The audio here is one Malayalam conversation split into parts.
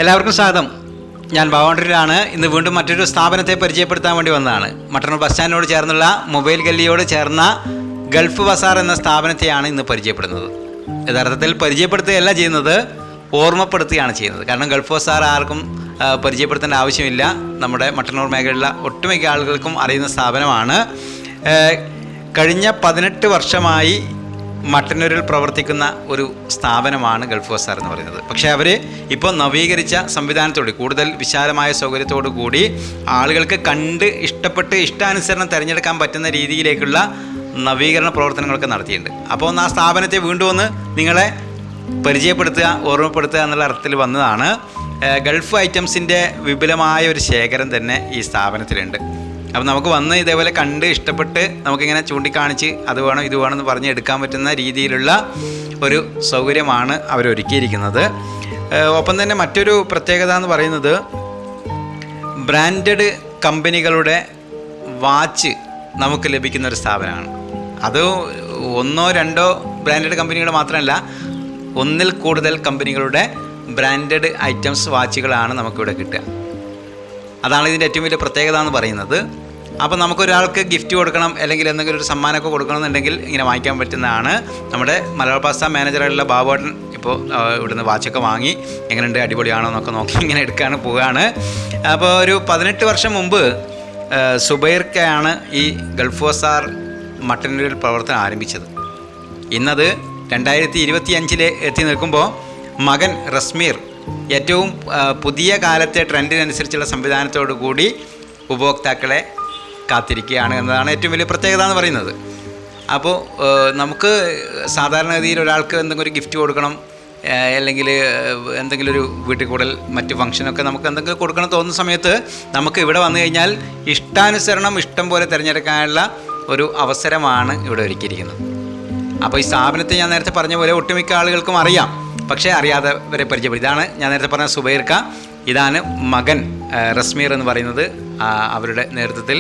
എല്ലാവർക്കും സ്വാഗതം. ഞാൻ ബാവണ്ടറിലാണ്. ഇന്ന് വീണ്ടും മറ്റൊരു സ്ഥാപനത്തെ പരിചയപ്പെടുത്താൻ വേണ്ടി വന്നതാണ്. മട്ടന്നൂർ ബസ് സ്റ്റാൻഡിനോട് ചേർന്നുള്ള മൊബൈൽ ഗല്ലിയോട് ചേർന്ന ഗൾഫ് ബസാർ എന്ന സ്ഥാപനത്തെയാണ് ഇന്ന് പരിചയപ്പെടുന്നത്. യഥാർത്ഥത്തിൽ പരിചയപ്പെടുത്തുകയല്ല ചെയ്യുന്നത്, ഓർമ്മപ്പെടുത്തുകയാണ് ചെയ്യുന്നത്. കാരണം ഗൾഫ് ബസാർ ആർക്കും പരിചയപ്പെടുത്തേണ്ട ആവശ്യമില്ല. നമ്മുടെ മട്ടന്നൂർ മേഖലയിലുള്ള ഒട്ടുമിക്ക ആളുകൾക്കും അറിയുന്ന സ്ഥാപനമാണ്. കഴിഞ്ഞ 18 വർഷമായി മട്ടന്നൂരിൽ പ്രവർത്തിക്കുന്ന ഒരു സ്ഥാപനമാണ് ഗൾഫ് ബസാർ എന്ന് പറയുന്നത്. പക്ഷേ അവർ ഇപ്പോൾ നവീകരിച്ച സംവിധാനത്തോട് കൂടുതൽ വിശാലമായ സൗകര്യത്തോടു കൂടി ആളുകൾക്ക് കണ്ട് ഇഷ്ടപ്പെട്ട് ഇഷ്ടാനുസരണം തിരഞ്ഞെടുക്കാൻ പറ്റുന്ന രീതിയിലേക്കുള്ള നവീകരണ പ്രവർത്തനങ്ങളൊക്കെ നടത്തിയിട്ടുണ്ട്. അപ്പോൾ ഒന്ന് ആ സ്ഥാപനത്തെ വീണ്ടും ഒന്ന് നിങ്ങളെ പരിചയപ്പെടുത്തുക, ഓർമ്മപ്പെടുത്തുക എന്നുള്ള അർത്ഥത്തിൽ വന്നതാണ്. ഗൾഫ് ഐറ്റംസിൻ്റെ വിപുലമായ ഒരു ശേഖരം തന്നെ ഈ സ്ഥാപനത്തിലുണ്ട്. അപ്പോൾ നമുക്ക് വന്ന് ഇതേപോലെ കണ്ട് ഇഷ്ടപ്പെട്ട് നമുക്കിങ്ങനെ ചൂണ്ടിക്കാണിച്ച് അത് വേണം ഇത് വേണമെന്ന് പറഞ്ഞ് എടുക്കാൻ പറ്റുന്ന രീതിയിലുള്ള ഒരു സൗകര്യമാണ് അവരൊരുക്കിയിരിക്കുന്നത്. ഒപ്പം തന്നെ മറ്റൊരു പ്രത്യേകത എന്ന് പറയുന്നത് ബ്രാൻഡഡ് കമ്പനികളുടെ വാച്ച് നമുക്ക് ലഭിക്കുന്ന ഒരു സ്ഥാപനമാണ്. അത് 1-2 ബ്രാൻഡഡ് കമ്പനികൾ മാത്രമല്ല, 1-ൽ കൂടുതൽ കമ്പനികളുടെ ബ്രാൻഡഡ് ഐറ്റംസ് വാച്ചുകളാണ് നമുക്കിവിടെ കിട്ടുക. അതാണ് ഇതിൻ്റെ ഏറ്റവും വലിയ പ്രത്യേകത എന്ന് പറയുന്നത്. അപ്പോൾ നമുക്കൊരാൾക്ക് ഗിഫ്റ്റ് കൊടുക്കണം അല്ലെങ്കിൽ എന്തെങ്കിലും ഒരു സമ്മാനമൊക്കെ കൊടുക്കണമെന്നുണ്ടെങ്കിൽ ഇങ്ങനെ വാങ്ങിക്കാൻ പറ്റുന്നതാണ്. നമ്മുടെ മലയാള പാസ്ത മാനേജറായിട്ടുള്ള ബാബുവേട്ടൻ ഇപ്പോൾ ഇവിടുന്ന് വാച്ചൊക്കെ വാങ്ങി എങ്ങനെയുണ്ട്, അടിപൊളിയാണോ എന്നൊക്കെ നോക്കി ഇങ്ങനെ എടുക്കാണ് പോവുകയാണ്. അപ്പോൾ ഒരു 18 വർഷം മുമ്പ് സുബൈർക്കയാണ് ഈ ഗൾഫ് ബസാർ മട്ടന്നൂരിൽ പ്രവർത്തനം ആരംഭിച്ചത്. ഇന്നത് 2025 എത്തി നിൽക്കുമ്പോൾ മകൻ റസ്മീർ ഏറ്റവും പുതിയ കാലത്തെ ട്രെൻഡിനനുസരിച്ചുള്ള സംവിധാനത്തോടു കൂടി ഉപഭോക്താക്കളെ കാത്തിരിക്കുകയാണ് എന്നതാണ് ഏറ്റവും വലിയ പ്രത്യേകത എന്ന് പറയുന്നത്. അപ്പോൾ നമുക്ക് സാധാരണഗതിയിൽ ഒരാൾക്ക് എന്തെങ്കിലും ഒരു ഗിഫ്റ്റ് കൊടുക്കണം, അല്ലെങ്കിൽ എന്തെങ്കിലും ഒരു വീട്ടിൽ കൂടൽ മറ്റ് ഫംഗ്ഷനൊക്കെ നമുക്ക് എന്തെങ്കിലും കൊടുക്കണം തോന്നുന്ന സമയത്ത് നമുക്ക് ഇവിടെ വന്നു കഴിഞ്ഞാൽ ഇഷ്ടാനുസരണം ഇഷ്ടം പോലെ തിരഞ്ഞെടുക്കാനുള്ള ഒരു അവസരമാണ് ഇവിടെ ഒരുക്കിയിരിക്കുന്നത്. അപ്പോൾ ഈ സ്ഥാപനത്തെ ഞാൻ നേരത്തെ പറഞ്ഞ പോലെ ഒട്ടുമിക്ക ആളുകൾക്കും അറിയാം, പക്ഷേ അറിയാത്തവരെ പരിചയപ്പെടും. ഇതാണ് ഞാൻ നേരത്തെ പറഞ്ഞ സുബൈർക്ക, ഇതാണ് മകൻ റസ്മീർ എന്ന് പറയുന്നത്. അവരുടെ നേതൃത്വത്തിൽ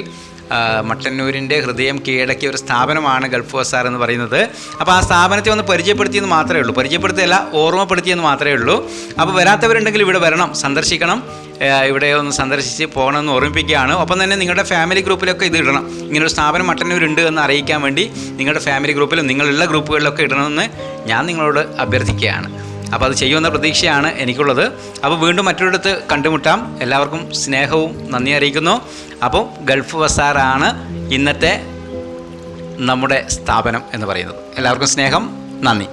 മട്ടന്നൂരിൻ്റെ ഹൃദയം കീഴടക്കിയ ഒരു സ്ഥാപനമാണ് ഗൾഫ് ബസാർ എന്ന് പറയുന്നത്. അപ്പോൾ ആ സ്ഥാപനത്തെ ഒന്ന് പരിചയപ്പെടുത്തിയെന്ന് മാത്രമേ ഉള്ളൂ, പരിചയപ്പെടുത്തിയല്ല ഓർമ്മപ്പെടുത്തിയെന്ന് മാത്രമേ ഉള്ളൂ. അപ്പോൾ വരാത്തവരുണ്ടെങ്കിൽ ഇവിടെ വരണം, സന്ദർശിക്കണം, ഇവിടെ ഒന്ന് സന്ദർശിച്ച് പോകണമെന്ന് ഓർമ്മിപ്പിക്കുകയാണ്. ഒപ്പം തന്നെ നിങ്ങളുടെ ഫാമിലി ഗ്രൂപ്പിലൊക്കെ ഇത് ഇടണം. ഇങ്ങനൊരു സ്ഥാപനം മട്ടന്നൂരുണ്ട് എന്ന് അറിയിക്കാൻ വേണ്ടി നിങ്ങളുടെ ഫാമിലി ഗ്രൂപ്പിലും നിങ്ങളുള്ള ഗ്രൂപ്പുകളിലൊക്കെ ഇടണമെന്ന് ഞാൻ നിങ്ങളോട് അഭ്യർത്ഥിക്കുകയാണ്. അപ്പോൾ അത് ചെയ്യുമെന്ന പ്രതീക്ഷയാണ് എനിക്കുള്ളത്. അപ്പോൾ വീണ്ടും മറ്റൊരിടത്ത് കണ്ടുമുട്ടാം. എല്ലാവർക്കും സ്നേഹവും നന്ദി അറിയിക്കുന്നു. അപ്പോൾ ഗൾഫ് ബസാറാണ് ഇന്നത്തെ നമ്മുടെ സ്ഥാപനം എന്ന് പറയുന്നത്. എല്ലാവർക്കും സ്നേഹം, നന്ദി.